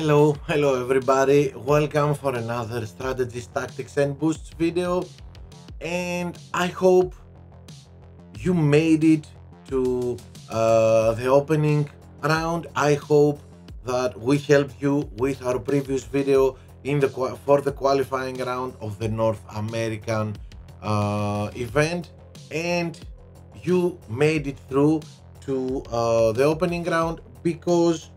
Hello everybody, welcome for another strategies, tactics and boosts video, and I hope you made it to the opening round. I hope that we helped you with our previous video for the qualifying round of the North American event, and you made it through to the opening round, because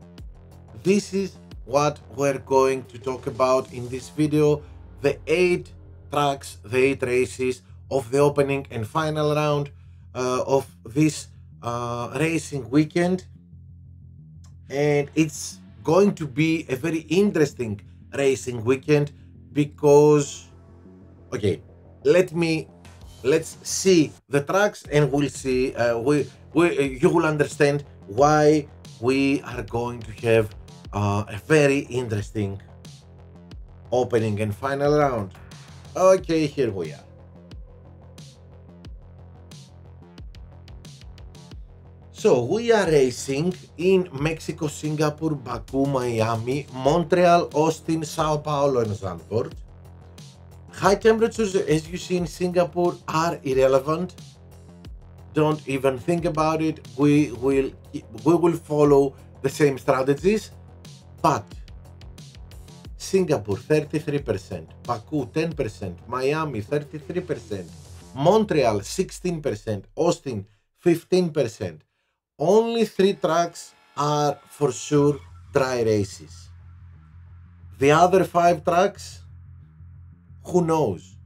this is what we're going to talk about in this video: the 8 tracks, the 8 races of the opening and final round of this racing weekend. And it's going to be a very interesting racing weekend because, okay, let's see the tracks and we'll see you will understand why we are going to have a very interesting opening and final round. Okay, here we are. So we are racing in Mexico, Singapore, Baku, Miami, Montreal, Austin, Sao Paulo and Zandvoort. High temperatures, as you see in Singapore, are irrelevant. Don't even think about it. We will follow the same strategies. But Singapore 33%, Baku 10%, Miami 33%, Montreal 16%, Austin 15%. Only 3 tracks are for sure dry races. The other 5 tracks, who knows?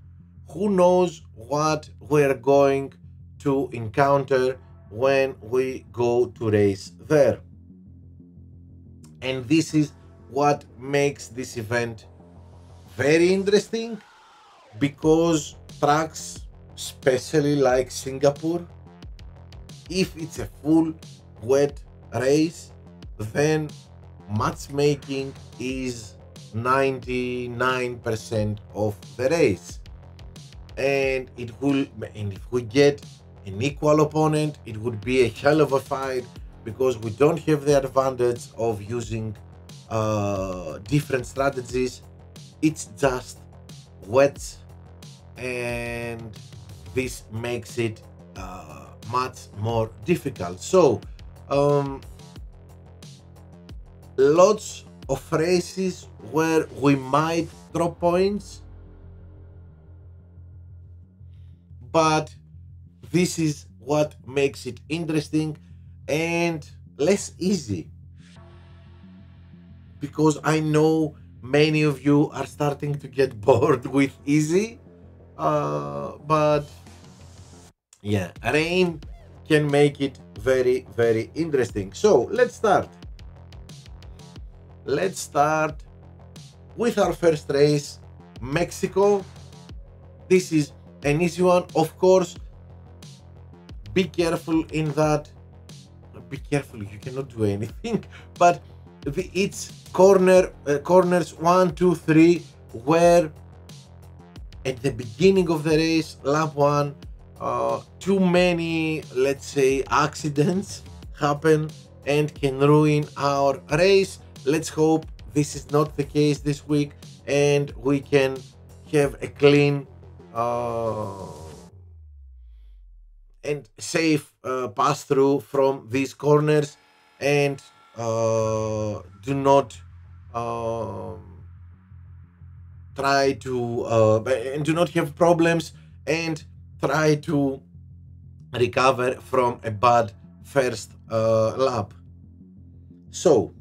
Who knows what we're going to encounter when we go to race there. And this is what makes this event very interesting, because tracks, especially like Singapore, if it's a full wet race, then matchmaking is 99% of the race. And if we get an equal opponent, it would be a hell of a fight, because we don't have the advantage of using different strategies. It's just wet, and this makes it much more difficult. So lots of races where we might drop points, but this is what makes it interesting and less easy, because I know many of you are starting to get bored with easy, but yeah, rain can make it very, very interesting. So let's start with our first race, Mexico. This is an easy one, of course. Be careful in that. Be careful, you cannot do anything, but it's corners 1, 2, 3, where at the beginning of the race, lap 1, too many, let's say, accidents happen and can ruin our race. Let's hope this is not the case this week, and we can have a clean and safe pass through from these corners, and do not try to and do not have problems, and try to recover from a bad first lap. So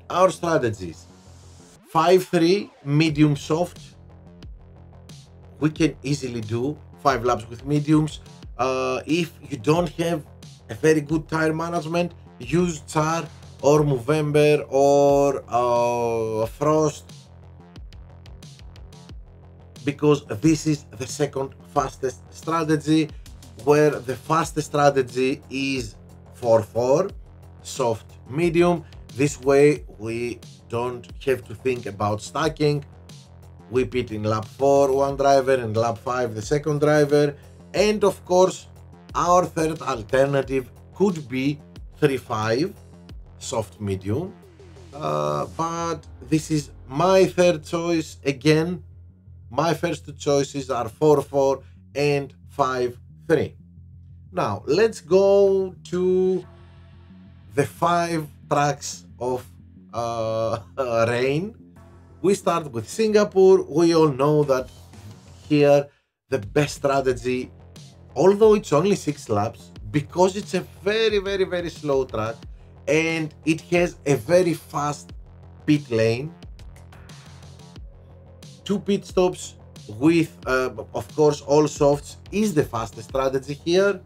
our strategies: 5-3 medium soft. We can easily do 5 laps with mediums. If you don't have a very good tire management, use Char or Movember or Frost, because this is the second fastest strategy, where the fastest strategy is 4-4 soft medium. This way we don't have to think about stacking. We pit in lap 4 one driver and lap 5 the second driver, and of course our third alternative could be 3-5 soft medium, but this is my third choice. Again, my first two choices are 4-4 and 5-3. Now let's go to the 5 tracks of Rain. We start with Singapore. We all know that here the best strategy, although it's only 6 laps, because it's a very slow track and it has a very fast pit lane, 2 pit stops with of course all softs is the fastest strategy here.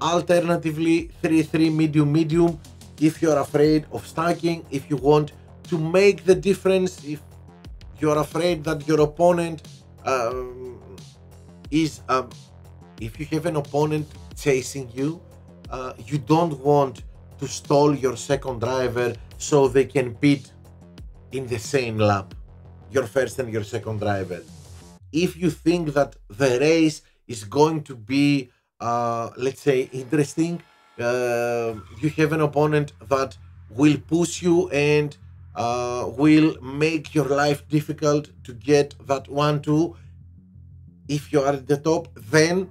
Alternatively, 3-3 medium if you're afraid of stacking, if you want to make the difference, if you're afraid that your opponent if you have an opponent chasing you, you don't want to stall your second driver so they can pit in the same lap, your first and your second driver. If you think that the race is going to be let's say interesting, you have an opponent that will push you and will make your life difficult to get that 1-2. If you are at the top, then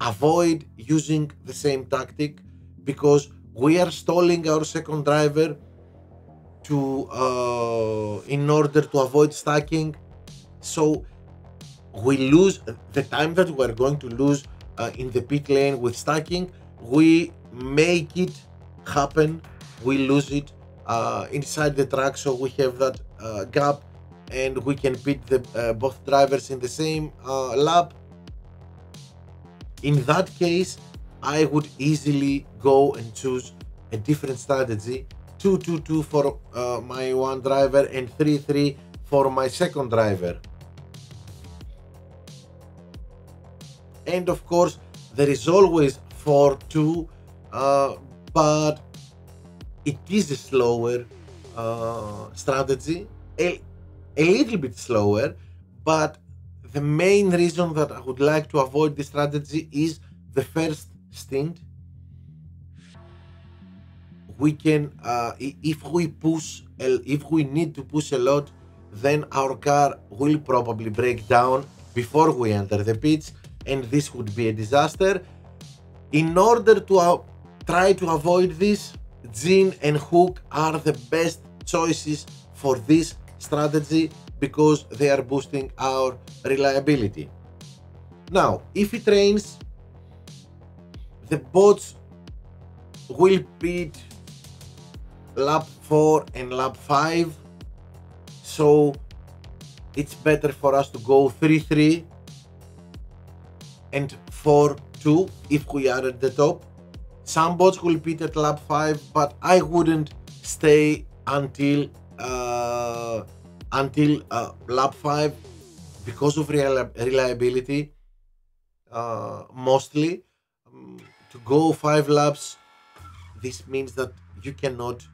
avoid using the same tactic, because we are stalling our second driver to in order to avoid stacking. So we lose the time that we're going to lose in the pit lane with stacking. We make it happen, we lose it inside the track, so we have that gap and we can pit the both drivers in the same lap. In that case, I would easily go and choose a different strategy, 2-2-2 for my one driver and 3-3 for my second driver. And of course there is always 4-2, but it is a slower strategy, a little bit slower, but the main reason that I would like to avoid this strategy is the first stint. We can if we need to push a lot, then our car will probably break down before we enter the pits, and this would be a disaster. In order to try to avoid this, Jin and Hook are the best choices for this strategy because they are boosting our reliability. Now, if it rains, the bots will pit lap 4 and lap 5, so it's better for us to go 3-3 and 4-2 if we are at the top. Some bots will pit at lap 5, but I wouldn't stay until lap 5 because of reliability. Mostly to go 5 laps, this means that you cannot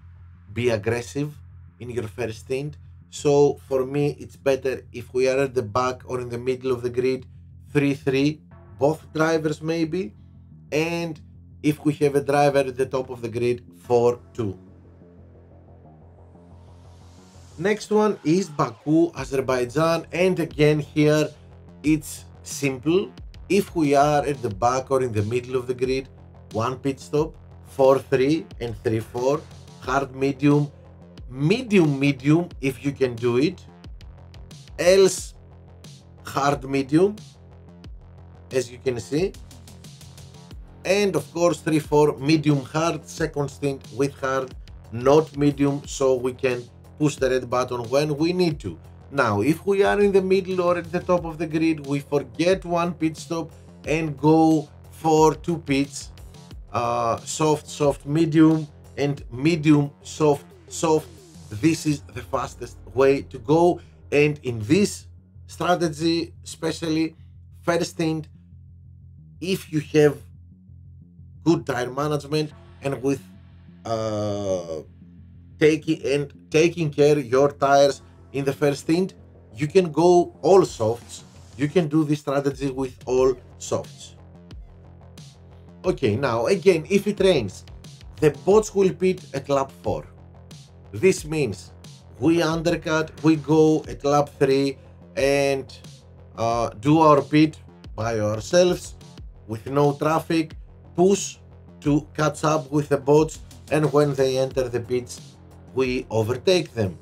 be aggressive in your first stint. So for me, it's better if we are at the back or in the middle of the grid, 3-3, both drivers maybe, and if we have a driver at the top of the grid, 4-2. Next one is Baku, Azerbaijan, and again here it's simple. If we are at the back or in the middle of the grid, 1 pit stop, 4-3 and 3-4, hard medium, medium if you can do it, else hard medium, as you can see, and of course 3-4 medium hard, second stint with hard, not medium, so we can push the red button when we need to. Now, if we are in the middle or at the top of the grid, we forget 1 pit stop and go for 2 pits, soft, medium, and medium, soft. This is the fastest way to go, and in this strategy, especially first stint, if you have good tire management and with taking care your tires in the first stint, you can go all softs. You can do this strategy with all softs. Okay, now again, if it rains, the bots will pit at lap 4. This means we undercut, we go at lap 3 and do our pit by ourselves with no traffic, push to catch up with the bots, and when they enter the pits, we overtake them.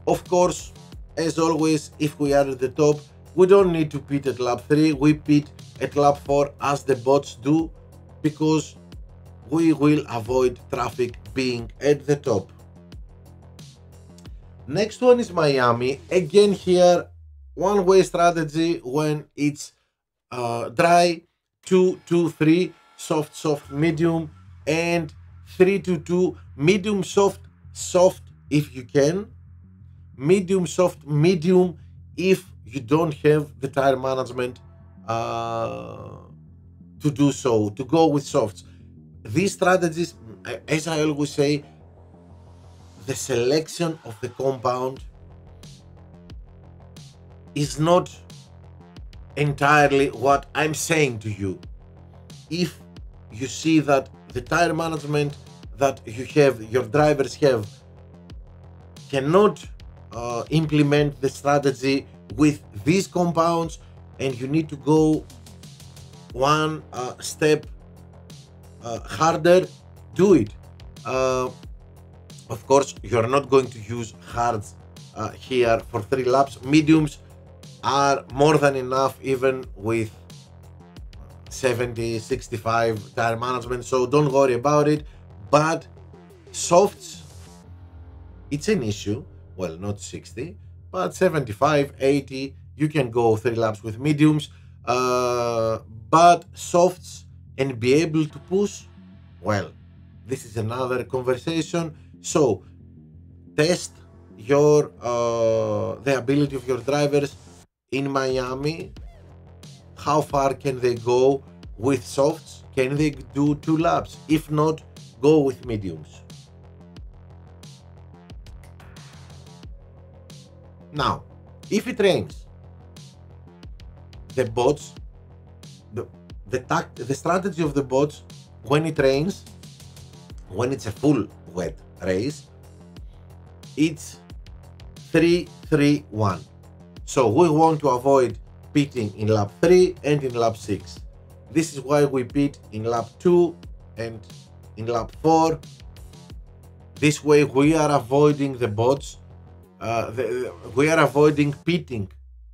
Of course, as always, if we are at the top, we don't need to pit at lap 3, we pit at lap 4 as the bots do, because we will avoid traffic being at the top. Next one is Miami. Again here, one-way strategy when it's dry, 2-2-3, soft, soft, medium, and 3-2-2, medium, soft, soft if you can, medium, soft, medium if you don't have the tire management to do so, to go with softs. These strategies, as I always say, the selection of the compound is not entirely what I'm saying to you. If you see that the tire management that you have, your drivers have, cannot implement the strategy with these compounds, and you need to go one step harder, do it. Of course, you're not going to use hards here for 3 laps. Mediums are more than enough even with 70, 65 tire management, so don't worry about it. But softs, it's an issue. Well, not 60, but 75, 80, you can go 3 laps with mediums. But softs and be able to push, well, this is another conversation. So test your the ability of your drivers in Miami. How far can they go with softs? Can they do 2 laps? If not, go with mediums. Now, if it rains, the bots, the strategy of the bots when it rains, when it's a full wet race, it's 3-3-1. So we want to avoid pitting in lap 3 and in lap 6. This is why we pit in lap 2 and in lap 4. This way we are avoiding the bots. We are avoiding pitting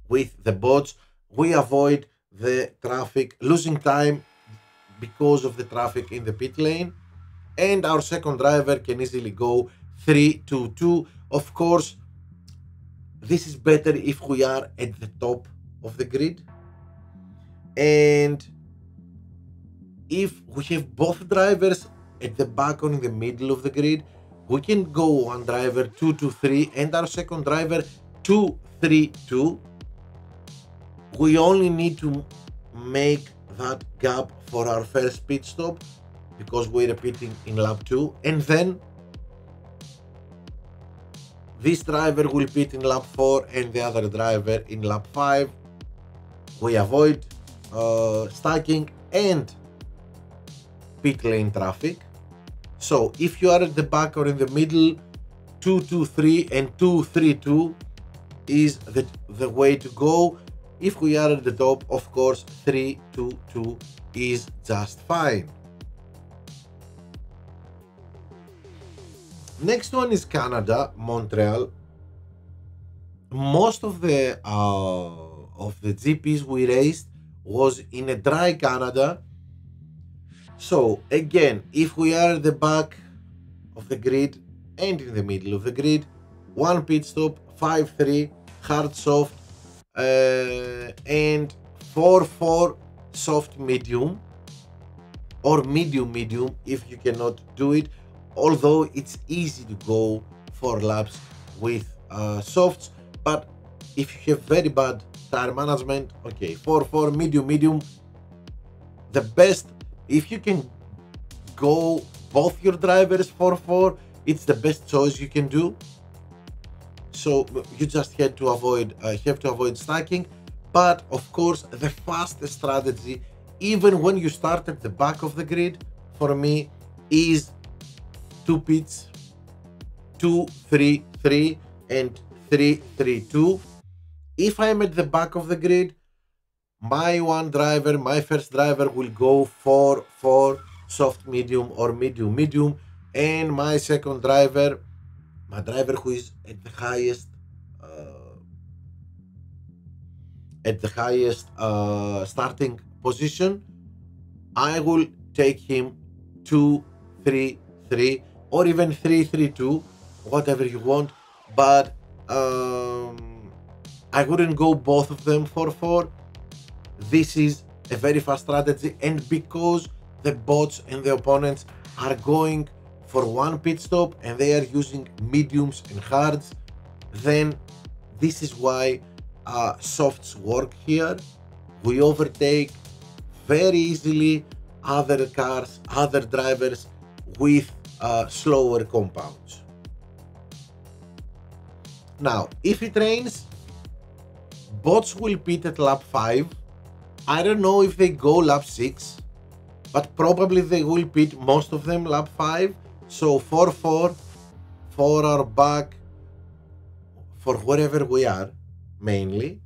with the bots. We avoid the traffic, losing time because of the traffic in the pit lane, and our second driver can easily go 3-2-2. Of course, this is better if we are at the top of the grid, and if we have both drivers at the back or in the middle of the grid, we can go one driver 2-2-3 and our second driver 2-3-2. We only need to make that gap for our first pit stop because we're repeating in lap 2, and then this driver will pit in lap 4 and the other driver in lap 5. We avoid stacking and pit lane traffic. So if you are at the back or in the middle, 2-2-3 and 2-3-2 is the way to go. If we are at the top, of course, 3-2-2 is just fine. Next one is Canada, Montreal. Most of the GPs we raced was in a dry Canada. So again, if we are at the back of the grid and in the middle of the grid, one pit stop, 5-3, hard soft, and 4-4 soft medium, or medium medium if you cannot do it. Although it's easy to go 4 laps with softs, but if you have very bad tire management, okay, 4-4 medium medium, the best. If you can go both your drivers 4-4, it's the best choice you can do. So you just have to avoid stacking. But of course, the fastest strategy, even when you start at the back of the grid, for me is 2 pits, 2-3-3 and 3-3-2. If I'm at the back of the grid, my first driver will go 4-4 soft medium or medium medium, and my second driver, my driver who is at the highest starting position, I will take him 2-3-3 or even 3-3-2, whatever you want, but I wouldn't go both of them 4-4. This is a very fast strategy, and because the bots and the opponents are going for one pit stop and they are using mediums and hards, then this is why softs work here. We overtake very easily other cars, other drivers with slower compounds. Now, if it rains, bots will pit at lap 5. I don't know if they go lap 6, but probably they will pit most of them lap 5. So 4-4 for our back, for wherever we are, mainly.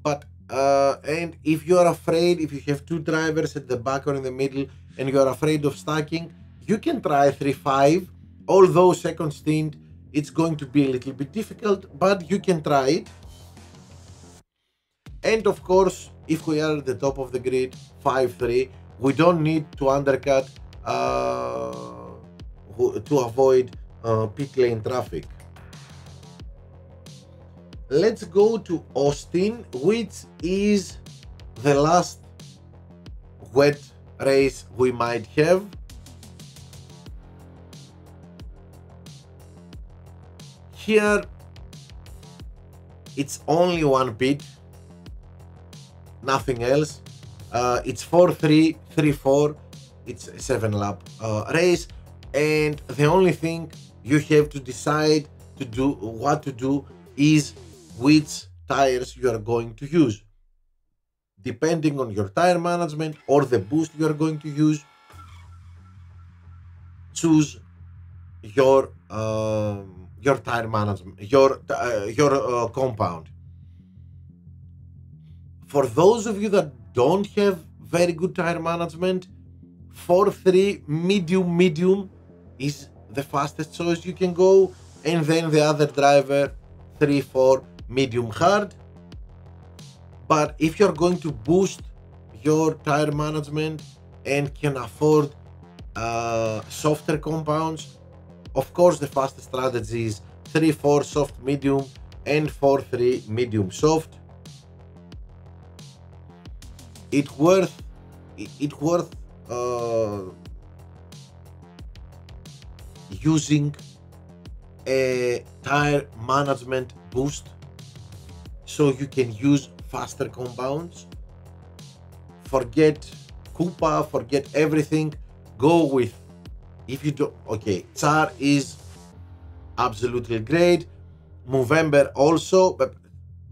But and if you are afraid, if you have two drivers at the back or in the middle and you are afraid of stacking, you can try 3-5. Although second stint, it's going to be a little bit difficult, but you can try it. And of course, if we are at the top of the grid, 5-3, we don't need to undercut to avoid pit lane traffic. Let's go to Austin, which is the last wet race we might have. Here, it's only one pit, nothing else. It's 4-3, 3-4. It's a 7-lap race, and the only thing you have to decide what to do is which tires you are going to use. Depending on your tire management or the boost you are going to use, choose your tire management, your compound. For those of you that don't have very good tire management, 4-3 medium is the fastest choice you can go, and then the other driver 3-4 medium hard. But if you're going to boost your tire management and can afford softer compounds, of course the fastest strategy is 3-4 soft medium and 4-3 medium soft. It's worth using a tire management boost so you can use faster compounds. Forget Koopa, forget everything. Go with, if you do, okay, Tsar is absolutely great, Movember also,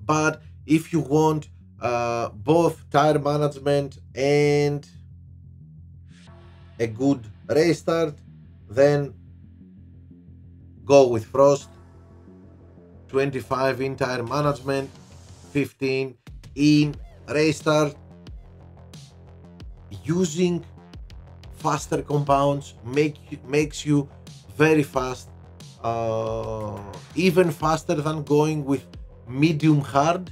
but if you want both tire management and a good race start, then go with Frost. 25 in tire management, 15 in race start. Using faster compounds makes you very fast, even faster than going with medium hard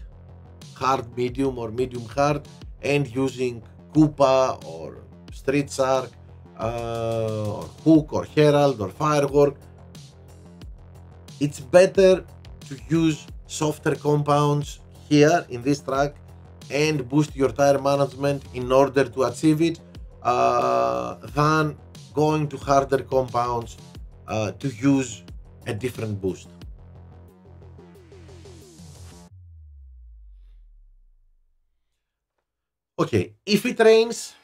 medium or medium hard, and using Koopa or Street Shark or Hook or Herald or Firework. It's better to use softer compounds here in this track and boost your tire management in order to achieve it than going to harder compounds to use a different boost. Okay, if it rains,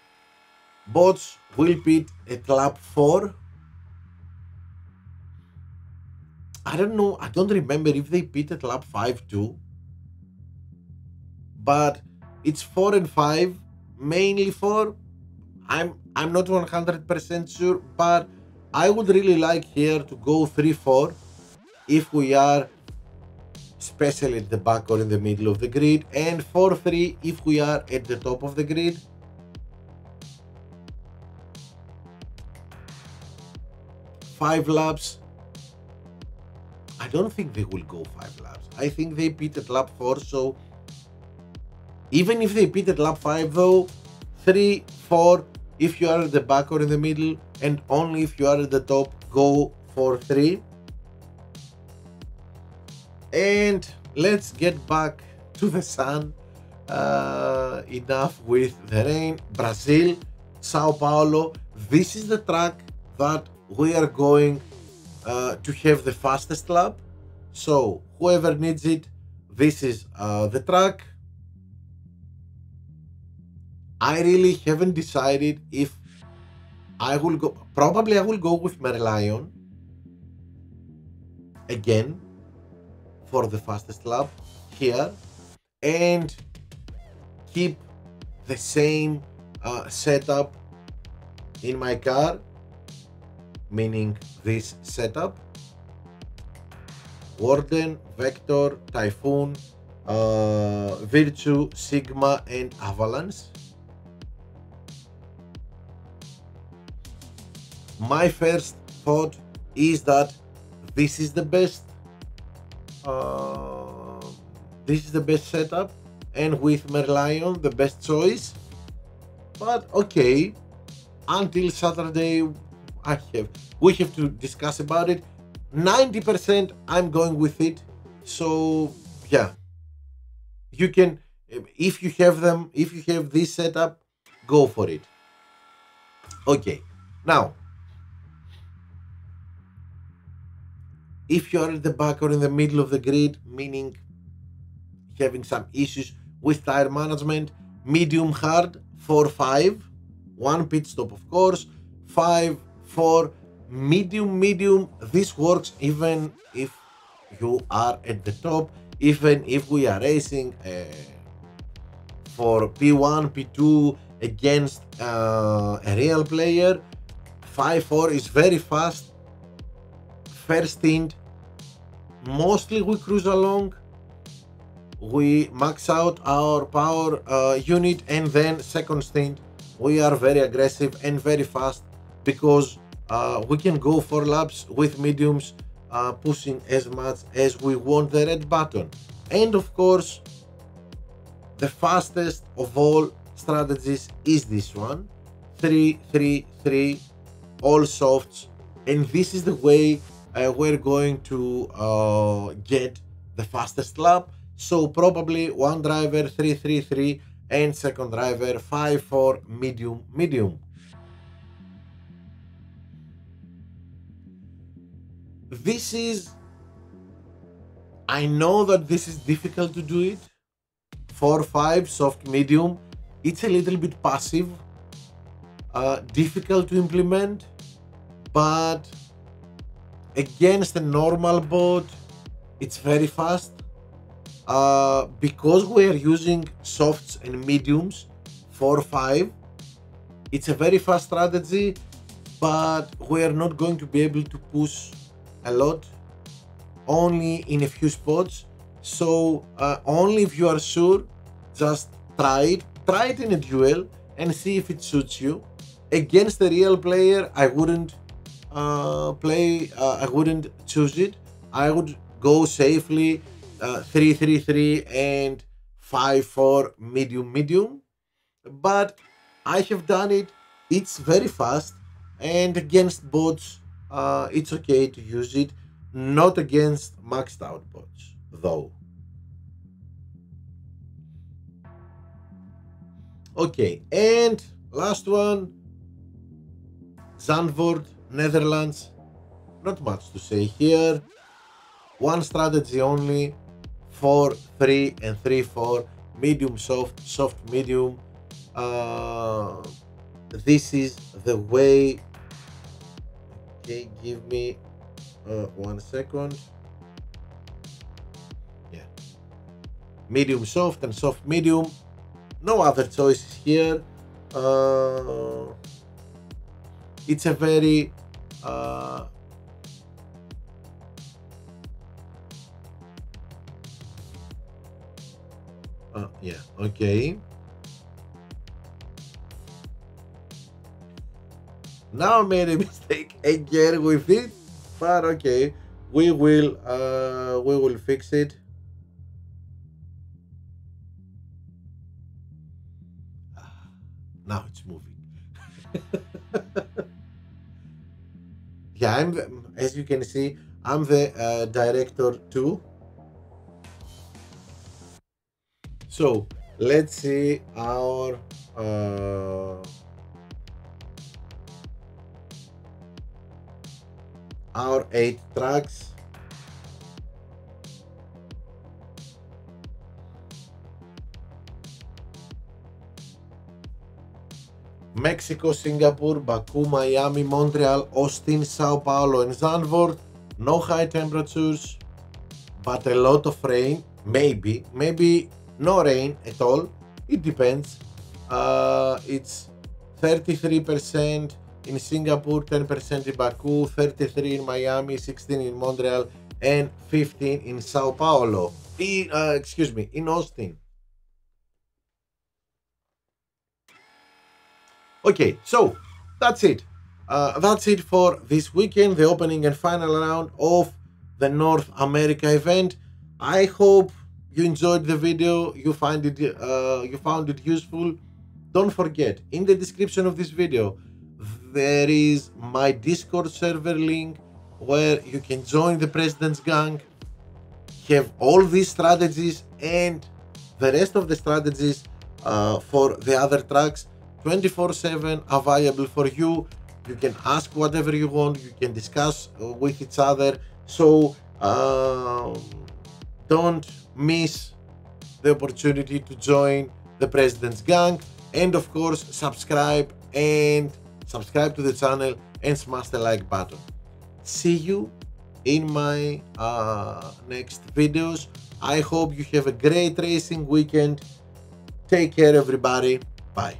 bots will pit at lap 4. I don't know, I don't remember if they pit at lap 5 too, but it's 4 and 5, mainly for, I'm not 100% sure, but I would really like here to go 3-4 if we are especially at the back or in the middle of the grid, and 4-3 if we are at the top of the grid. Five laps. I don't think they will go 5 laps. I think they pit at lap 4, so even if they pit at lap 5 though, 3, 4 if you are at the back or in the middle, and only if you are at the top, go for 3. And let's get back to the sun. Enough with the rain. Brazil, Sao Paulo. This is the track that we are going to have the fastest lap. So whoever needs it, this is the track. I really haven't decided if I will go. Probably I will go with Merlion again for the fastest lap here, and keep the same setup in my car, meaning this setup: Warden, Vector, Typhoon, Virtue, Sigma, and Avalanche. My first thought is that this is the best setup, and with Merlion the best choice. But okay, until Saturday we have to discuss about it. 90% I'm going with it, so yeah, you can, if you have this setup, go for it. Okay, now if you are at the back or in the middle of the grid, meaning having some issues with tire management, medium hard 4-5, 1 pit stop of course, 5-4, medium. This works even if you are at the top, even if we are racing for P1, P2 against a real player. 5-4 is very fast. First stint, mostly we cruise along, we max out our power unit, and then second stint we are very aggressive and very fast, because we can go for laps with mediums, pushing as much as we want the red button. And of course, the fastest of all strategies is this one: 3-3-3, all softs, and this is the way we're going to get the fastest lap. So probably one driver 3-3-3 and second driver 5-4 medium. This is, I know that this is difficult to do it. 4-5 soft medium, it's a little bit passive, difficult to implement, but against a normal bot it's very fast. Because we are using softs and mediums, 4-5, it's a very fast strategy, but we are not going to be able to push a lot, only in a few spots. So only if you are sure, just try it in a duel and see if it suits you. Against a real player, I wouldn't I wouldn't choose it. I would go safely 3-3-3 and 5-4 medium. But I have done it. It's very fast, and against bots it's okay to use it. Not against maxed out bots though. Okay, and last one, Zandvoort, Netherlands. Not much to say here. One strategy only: 4-3 and 3-4, medium soft medium. This is the way. Okay, give me 1 second. Yeah, medium soft and soft medium. No other choices here. it's a very yeah, okay. Now I made a mistake again with it, but okay, we will fix it. Now it's moving. Yeah, as you can see, I'm the director too. So let's see our 8 tracks. Mexico, Singapore, Baku, Miami, Montreal, Austin, Sao Paulo and Zandvoort. No high temperatures, but a lot of rain. Maybe no rain at all. It depends. It's 33% in Singapore, 10% in Baku, 33 in Miami, 16 in Montreal, and 15 in Sao Paulo. In Austin. Okay, so that's it. That's it for this weekend, the opening and final round of the North America event. I hope you enjoyed the video, you found it useful. Don't forget, in the description of this video, there is my Discord server link where you can join the President's Gang, have all these strategies and the rest of the strategies for the other tracks 24/7 available for you. You can ask whatever you want, you can discuss with each other. So don't miss the opportunity to join the President's Gang, and of course subscribe to the channel and smash the like button. See you in my next videos. I hope you have a great racing weekend. Take care everybody. Bye.